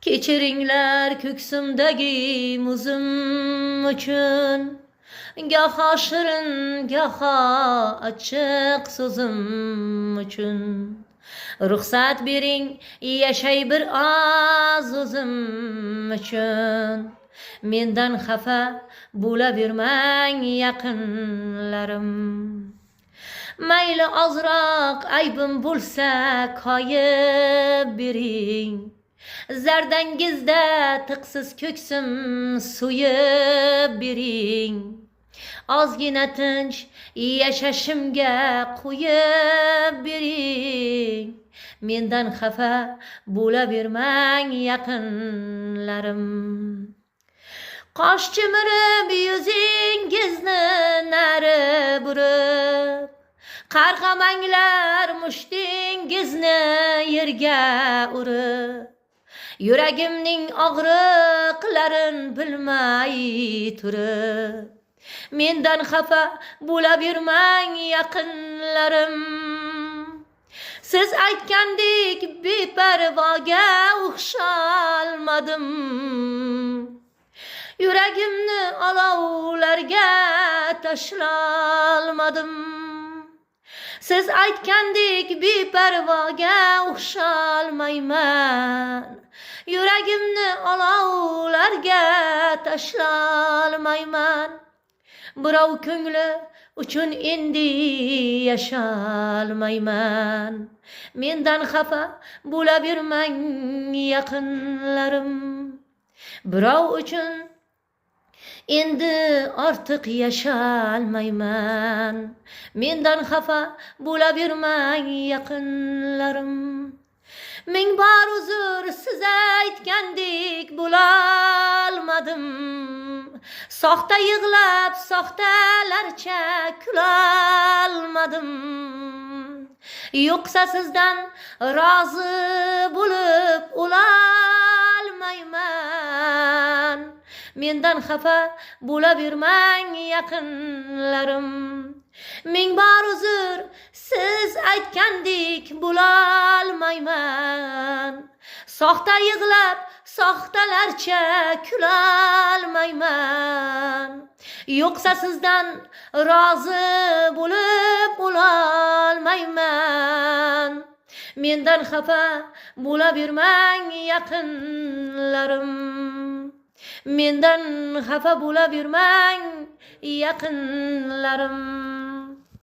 Kechiringlar ko'ksimdagi muzim uchun, goho shirin, goho achchiq so'zim uchun. Ruxsat bering, yashay bir oz o'zim uchun. Mendan xafa bo'lavermang yaqinlarim. Mayli ozroq aybim bo'lsa koyib bering. Zardangizda tiqsiz ko'ksim suyib bering. Ozgina tinch yashashimga qo'yib bering. Mendan xafa bo'lavermang yaqinlarim. Qosh chimirib yuzingizni nari burib, qarg'amanglar mushtingizni yerga urib. Yuragimning og'riqlarin bilmay turib. Mendan xafa bo'lavermang yaqinlarim. Siz aytgandek beparvoga o'xshalmadim. Yuragimni olovlarga tashlalmadim. Siz aytgandek beparvoga o'xshalmayman. Yuragimni olovlarga tashlalmayman. Birov ko'ngli uchun endi yashalmayman. Mendan xafa bo'lavermang yaqinlarim. Birov uchun endi ortiq yashalmayman. Mendan xafa bo'lavermang yaqinlarim. Ming bor uzr, siz aytgandek bo'lolmadim. Soxta yig'lab, soxtalarcha kulolmadim. Yo'qsa sizdan rozi bo'lib o'lolmayman. Mendan xafa bo'lavermang yaqinlarim. Ming bor uzr, siz aytgandek bo'lolmayman. Soxta yig'lab, soxtalarcha kulolmayman. Yo'qsa sizdan rozi bo'lib o'lolmayman. Mendan xafa bo'lavermang yaqinlarim. Mendan xafa bo'lavermang yaqinlarim.